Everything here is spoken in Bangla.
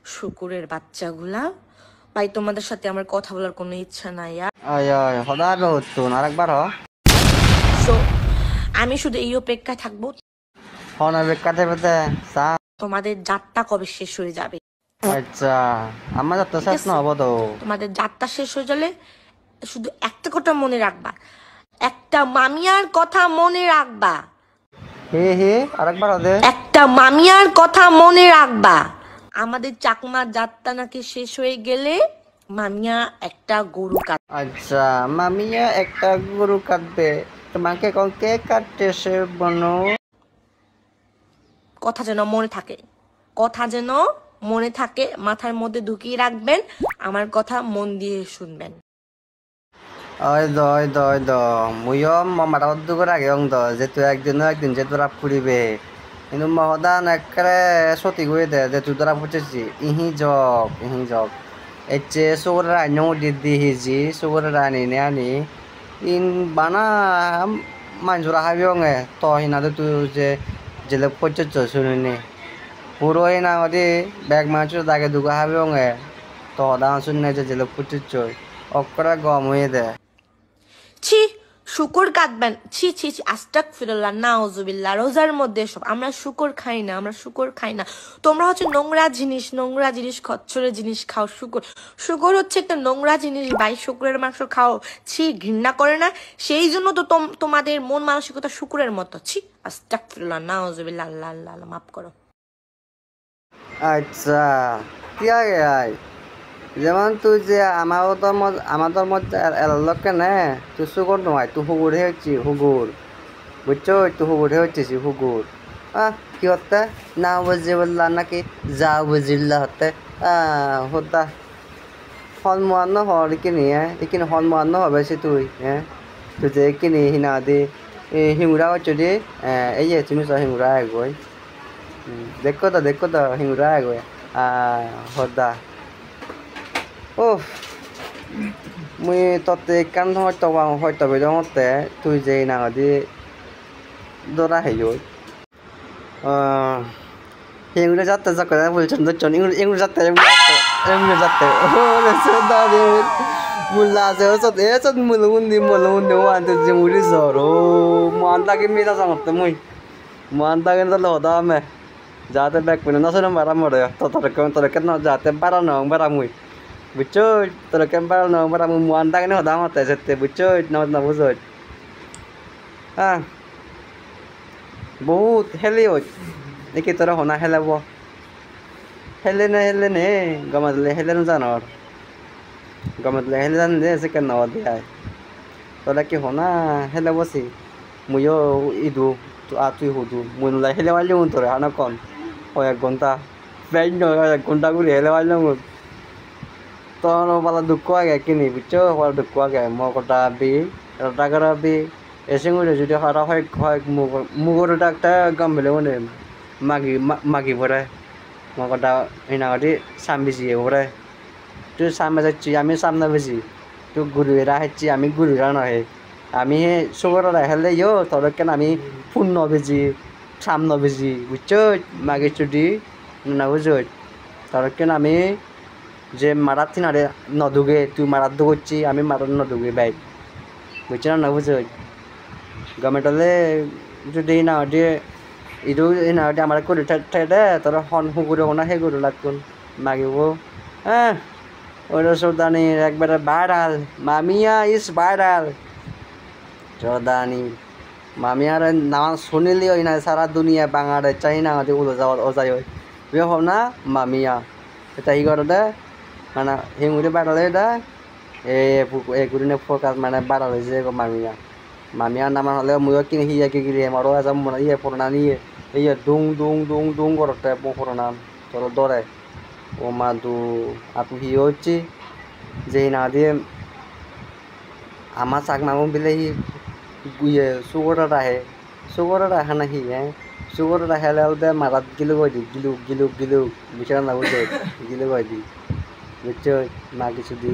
শুকুরের বাচ্চাগুলা। ভাই তোমাদের সাথে আমার কথা বলার কোনো ইচ্ছা নাই আর। সদায় হতুন আরেকবার সো আমি শুধু এই অপেক্ষায় থাকবো বেকাতে পেতে চা। তোমাদের যাত্রা কবে শেষ হয়ে যাবে। আচ্ছা আমার যাত্রা ঠিক শেষ আছে, নহব তো। তোমাদের যাত্রা শেষ হয়ে গেলে শুধু একটা কথা মনে রাখবা, একটা মামিয়ার কথা মনে রাখবা। হে আরেকবার হবে। একটা মামিয়ার কথা মনে রাখবা। আমাদের চাকমা যাত্রা নাকি শেষ হয়ে গেলে মামিয়া একটা গরু কাট। আচ্ছা মামিয়া একটা গরু কাটবে, তোমাকে কোন কে কাটতেছে বনো? কথা যেন মনে থাকে, কথা যেন মনে থাকে, মাথার মধ্যে ঢুকিয়ে রাখবেন, আমার কথা মন দিয়ে শুনবেন। ওই দ মুইও মামাটা অদ্দুকর আগে অং দ যে তুই একদিন যে তোরা ফুরিবে, কিন্তু মহদান একেবারে সতী করে দে যে তুই তোরা ফুটেছি ইহি জগ এচ্ছে সুগরের আইন দিদি হিজি সুগরের আনি আনি ইন বানা মানজুরা হাবি অঙে তো হিনাতে তুই যে জেলে ফুটেছ শুনিনি পুরো হিনা ওদি ব্যাগ মাছ দাগে দুগা হাবি অঙে তো দান শুনে যে জেলে ফুটেছ অকরা গম হয়ে দে। ছি, শুকর কাটবেন, ছি ছি ছি, আস্তাগফিরুল্লাহ, নাউজুবিল্লাহ। রোজার মধ্যে সব আমরা শুকর খাই না, আমরা শুকর খাই না। তোমরা হচ্ছে নোংরা জিনিস খচ্চরের জিনিস খাও। শুকর হচ্ছে একটা নোংরা জিনিস ভাই, শুকরের মাংস খাও, ছি, ঘৃণা করে না? সেই জন্য তো তোমাদের মন মানসিকতা শুকুরের মতো। ছি, আস্তাগফিরুল্লাহ, নাউজুবিল্লাহ, আল্লাহ আল্লাহ আল্লাহ, মাফ করো। আচ্ছা কি আয় যেমন তুই যে আমাদের মধ্যে এলাকে নে তুই সুগর নয় তুই হুগুর হচ্ছি হুগুর বুঝছো তুই হুগুর হচ্ছিস হুগুর কি হতে না বুঝি বললা নাকি যা বুঝিল্লা হতে হতা হলমান হর কিনি এখানে হলমান হবে সে তুই তুই যে কিনি হিনা দি হিংরা হচ্ছে দি এই যে তুমি সব হিংরা এগোয় দেখো তো হিংরা এগোয় হতা ও মুই ততে কান হয়তো বেদমতে তুই যে নাঙাদি দরা হেয় হিংরা যাতে যাকে বলছেন তো চন ইংরেজি যাতে ওরে সদারে মুল্লা আছে সত মুলুন্দি ওয়ান্তে যে মুরি জরো মানতাকে মেরা জানতে মানতাকে তো লদা মে যাতে ব্যাক পেনে না শোনা মারা মরে তো তোর কেন যাতে বাড়া নং বাড়া মুই বুঝছো তোর কেন বাড়া নং বাড়া মুই মানতাকে হদা মতে যেতে বুঝছো না বুঝো বহুত হেলি দেখি তোরা হনা হেলাব হেলে নে গমাতলে হেলে জানর গমাতলে হেলে জান দে সে কেন দেয় তোরা কি হনা হেলে বসি মুইও ইদু তুই হুদু মুই লাই হেলে পারলি তোরে হানা কন ও 1 ঘন্টা ব্যাগ নয় 1 ঘন্টা করে হেলে পারলাম তখন পালা দুঃখ আগে কিনি বুঝছো পালা দুঃখ আগে মকটা বি টাকার বি এসে যদি হারা হয় মুগর একটা গাম বেলে মনে মাগি পড়ে মকটা হিনাগতি সাম বেশি পড়ে তুই সামনে যাচ্ছি আমি সামনে বেশি তুই ঘুরিরা হচ্ছি আমি ঘুরিরা নহে আমি হে সুগররা হেলে তোর কেন আমি ফোন বেজি সামনে বেজি বুঝছো মাগে চুটি না বুঝো তোর কেন আমি যে মারাত তিনারে নদুগে তুই মারাত দুগছি আমি মারাত নদুগে বাইক বুঝছো না বুঝো গভর্নমেন্টলে যদি না দিয়ে ইটো না দিয়ে আমার করে ঠেটে তোর হন হুগুরে হনা হে গুরু লাগুন মাগিব ওরা সৌদানি একবারে ভাইরাল মামিয়া ইজ ভাইরাল সৌদানি মামিয়ার নাম শুনিলি ওই না সারা দুনিয়া বাঙালি চাইনা আমাদের উলো যাওয়ার অজাই হয় বিয়ে হব না মামিয়া এটা ই করে দে মানে হিঙুরে ভাইরাল দে এগুলো ফোকাস মানে ভাইরাল হয়েছে মামিয়া নামান হলে মুইও কিনে হিয়া কিনে আমারও এসব ইয়ে পুরোনা নিয়ে ইয়ে দুং করতে পুরোনা তোর দরে ও মা দু আপু হিয়ে হচ্ছে যে না দিয়ে আমার চাক মামু বিলে ইয়ে সুগর রাখে না সুগর রাখলে দে মারাত গিলু কই দি গিলু বুঝে না বুঝে গিলু কই দি বুঝছো মা কিছু দি